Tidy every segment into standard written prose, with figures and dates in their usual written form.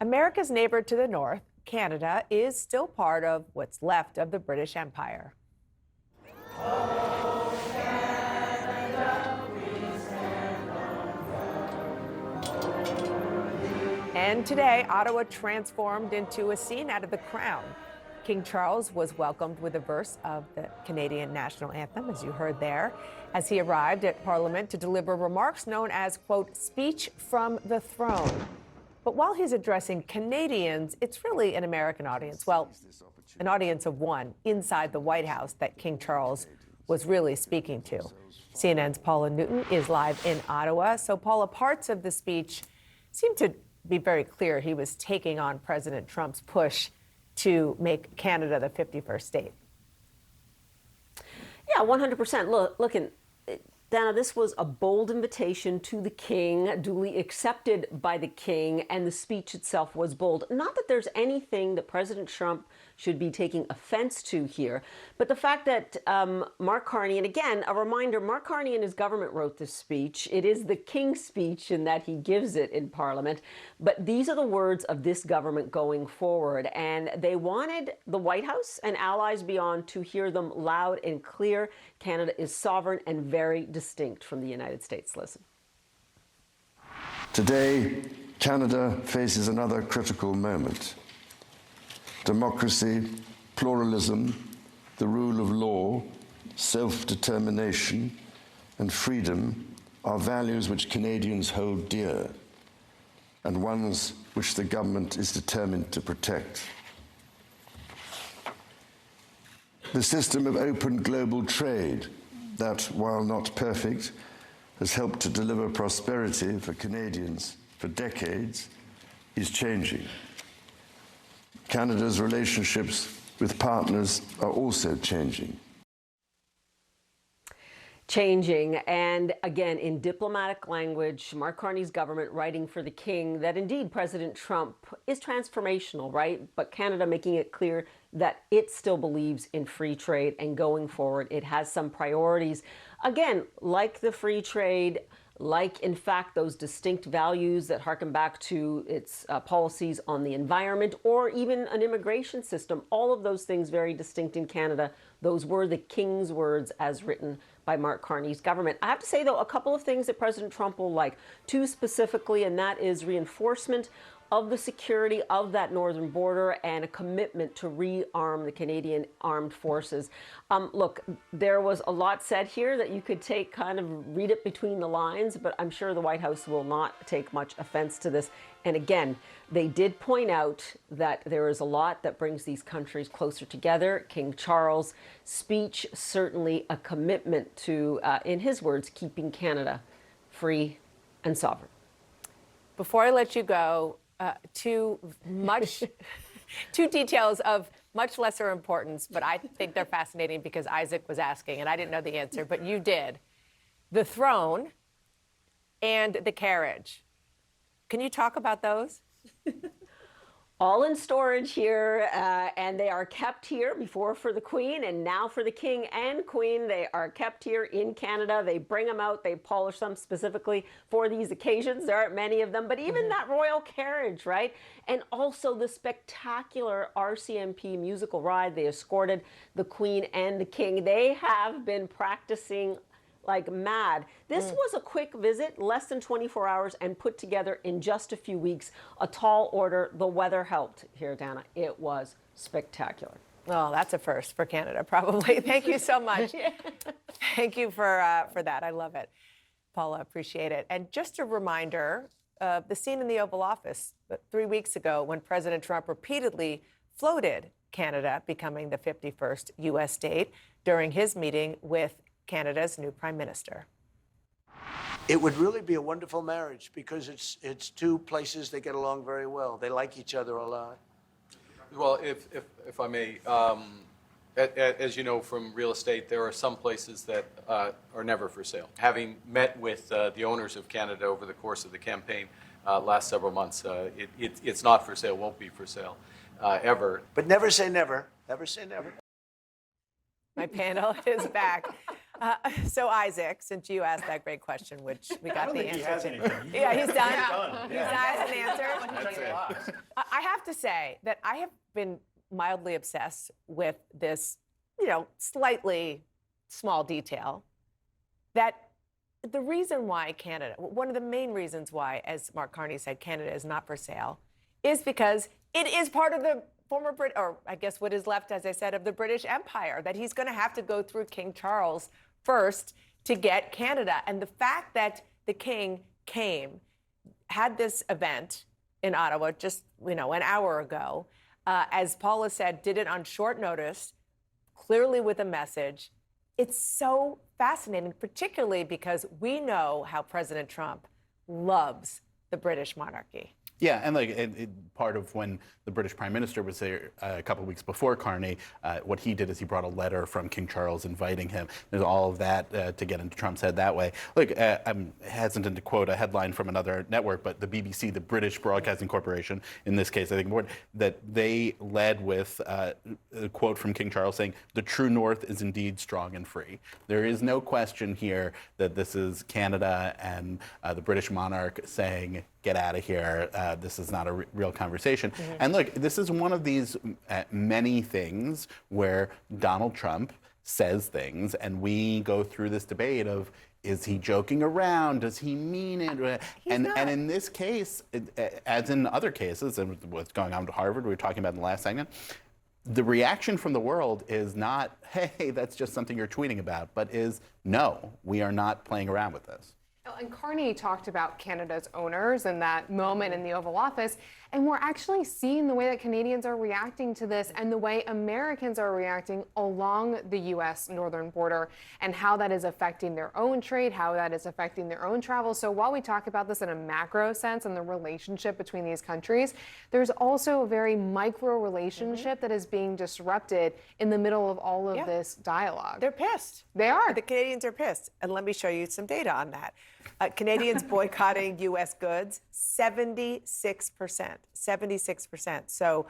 America's neighbor to the north, Canada, is still part of what's left of the British Empire. And today, Ottawa transformed into a scene out of The Crown. King Charles was welcomed with a verse of the Canadian national anthem, as you heard there, as he arrived at Parliament to deliver remarks known as, quote, speech from the throne. But while he's addressing Canadians, it's really an American audience. Well, an audience of one inside the White House that King Charles was really speaking to. CNN's Paula Newton is live in Ottawa. So, Paula, parts of the speech seem to be very clear he was taking on President Trump's push to make Canada the 51st state. Yeah, 100%. Look, Dana, this was a bold invitation to the king, duly accepted by the king, and the speech itself was bold. Not that there's anything that President Trump should be taking offense to here, but the fact that Mark Carney, and again, a reminder, Mark Carney and his government wrote this speech. It is the king's speech in that he gives it in Parliament, but these are the words of this government going forward, and they wanted the White House and allies beyond to hear them loud and clear. Canada is sovereign and very distinct from the United States. Listen. Today, Canada faces another critical moment. Democracy, pluralism, the rule of law, self-determination, and freedom are values which Canadians hold dear, and ones which the government is determined to protect. The system of open global trade that, while not perfect, has helped to deliver prosperity for Canadians for decades, is changing. Canada's relationships with partners are also changing. And again, in diplomatic language, Mark Carney's government writing for the king that indeed President Trump is transformational, right? But Canada making it clear that it still believes in free trade, and going forward, it has some priorities. Again, like the free trade, like, in fact, those distinct values that harken back to its policies on the environment, or even an immigration system, all of those things very distinct in Canada. Those were the king's words as written by Mark Carney's government. I have to say, though, a couple of things that President Trump will like, two specifically, and that is reinforcement of the security of that northern border and a commitment to rearm the Canadian armed forces. Look, there was a lot said here that you could take, kind of read it between the lines, but I'm sure the White House will not take much offense to this. And again, they did point out that there is a lot that brings these countries closer together. King Charles' speech, certainly a commitment to, in his words, keeping Canada free and sovereign. Before I let you go, two details of much lesser importance, but I think they're fascinating because Isaac was asking, and I didn't know the answer, but you did. The throne and the carriage. Can you talk about those? All in storage here, and they are kept here, before for the Queen and now for the King and Queen. They are kept here in Canada. They bring them out, they polish them specifically for these occasions. There aren't many of them, but even that royal carriage, right? And also the spectacular RCMP musical ride. They escorted the Queen and the King. They have been practicing like mad. This was a quick visit, less than 24 hours, and put together in just a few weeks. A tall order. The weather helped here, Dana. It was spectacular. Oh, that's a first for Canada, probably. Thank you so much. Thank you for that. I love it. Paula, appreciate it. And just a reminder of the scene in the Oval Office 3 weeks ago when President Trump repeatedly floated Canada becoming the 51st U.S. state during his meeting with Canada's new Prime Minister. It would really be a wonderful marriage because it's two places that get along very well. They like each other a lot. Well, if I may, as you know from real estate, there are some places that are never for sale. Having met with the owners of Canada over the course of the campaign last several months, it's not for sale, won't be for sale ever. But never say never. Never say never. My panel is back. So Isaac, since you asked that great question, which we got the answer to. Yeah, he's done. He's asked an answer. I have to say that I have been mildly obsessed with this, slightly small detail, that the reason why Canada, one of the main reasons why, as Mark Carney said, Canada is not for sale, is because it is part of the former or I guess what is left, as I said, of the British Empire, that he's going to have to go through King Charles first to get Canada. And the fact that the king had this event in Ottawa just, an hour ago, as Paula said, did it on short notice, clearly with a message. It's so fascinating, particularly because we know how President Trump loves the British monarchy. Yeah, and part of when the British Prime Minister was there a couple of weeks before Carney, what he did is he brought a letter from King Charles inviting him. There's all of that to get into Trump's head that way. Look, I'm hesitant to quote a headline from another network, but the BBC, the British Broadcasting Corporation, in this case, I think more, that they led with a quote from King Charles saying, "The true North is indeed strong and free." There is no question here that this is Canada and the British monarch saying, "Get out of here. This is not a real conversation." Mm-hmm. And look, this is one of these many things where Donald Trump says things, and we go through this debate of, is he joking around? Does he mean it? And in this case, as in other cases, and what's going on with Harvard, we were talking about in the last segment, the reaction from the world is not, hey, that's just something you're tweeting about, but is, no, we are not playing around with this. And Carney talked about Canada's owners and that moment in the Oval Office, and we're actually seeing the way that Canadians are reacting to this and the way Americans are reacting along the U.S. northern border and how that is affecting their own trade, how that is affecting their own travel. So while we talk about this in a macro sense and the relationship between these countries, there's also a very micro relationship that is being disrupted in the middle of all of this dialogue. They're pissed. They are. The Canadians are pissed. And let me show you some data on that. Canadians boycotting U.S. goods, 76%. 76%. So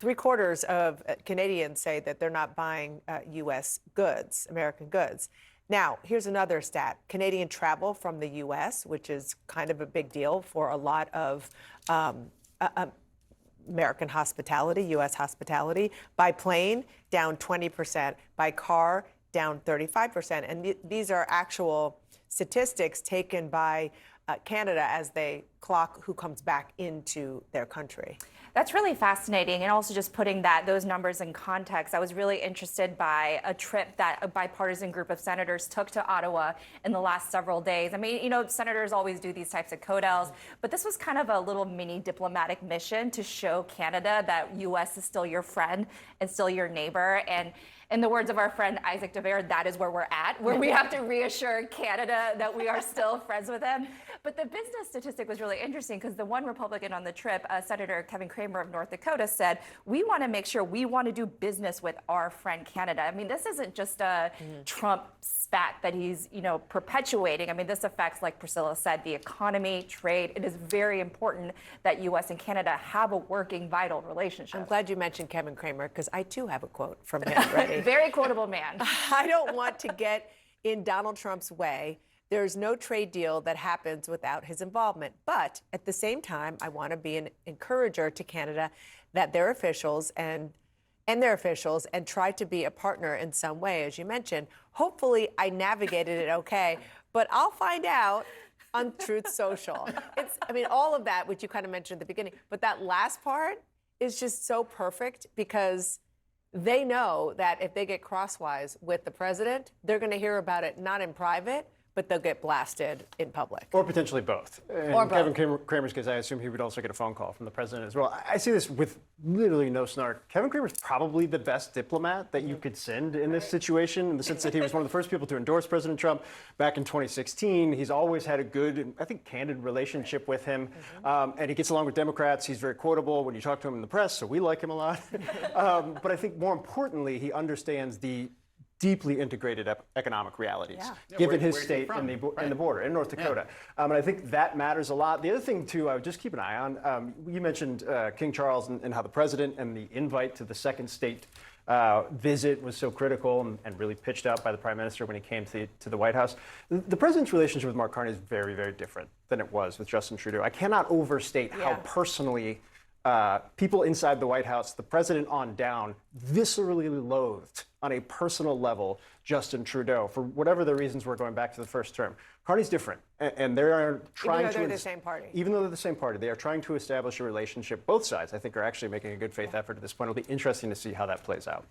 3/4 of Canadians say that they're not buying U.S. goods, American goods. Now, here's another stat. Canadian travel from the U.S., which is kind of a big deal for a lot of American hospitality, U.S. hospitality, by plane, down 20%, by car, down 35%. And these are actual statistics taken by Canada as they clock who comes back into their country. That's really fascinating, and also just putting those numbers in context. I was really interested by a trip that a bipartisan group of senators took to Ottawa in the last several days. I mean, senators always do these types of codels, but this was kind of a little mini diplomatic mission to show Canada that U.S. is still your friend and still your neighbor. And in the words of our friend Isaac DeVere, that is where we're at, where we have to reassure Canada that we are still friends with them. But the business statistic was really interesting because the one Republican on the trip, Senator Kevin Cramer of North Dakota, said, we want to make sure we want to do business with our friend Canada. I mean, this isn't just a Trump spat that he's, perpetuating. I mean, this affects, like Priscilla said, the economy, trade. It is very important that U.S. and Canada have a working, vital relationship. I'm glad you mentioned Kevin Cramer because I, too, have a quote from him ready. Very quotable man. I don't want to get in Donald Trump's way. There's no trade deal that happens without his involvement. But at the same time, I want to be an encourager to Canada that their officials and try to be a partner in some way, as you mentioned. Hopefully, I navigated it okay, but I'll find out on Truth Social. All of that, which you kind of mentioned at the beginning, but that last part is just so perfect because they know that if they get crosswise with the president, they're going to hear about it not in private, but they'll get blasted in public. Or potentially both. In Kevin Cramer's case, I assume he would also get a phone call from the president as well. I see this with literally no snark. Kevin Cramer's probably the best diplomat that you could send in this situation, in the sense that he was one of the first people to endorse President Trump back in 2016. He's always had a good, and I think, candid relationship with him. And he gets along with Democrats. He's very quotable when you talk to him in the press, so we like him a lot. But I think more importantly, he understands the deeply integrated economic realities, given his state and the border in North Dakota. And I think that matters a lot. The other thing, too, I would just keep an eye on, you mentioned King Charles and how the president and the invite to the second state visit was so critical and really pitched out by the Prime Minister when he came to the White House. The President's relationship with Mark Carney is very, very different than it was with Justin Trudeau. I cannot overstate how personally people inside the White House, the President on down, viscerally loathed on a personal level Justin Trudeau for whatever the reasons were going back to the first term. Carney's different, and they are trying Even though they're the same party. Even though they're the same party, they are trying to establish a relationship. Both sides, I think, are actually making a good faith effort at this point. It'll be interesting to see how that plays out.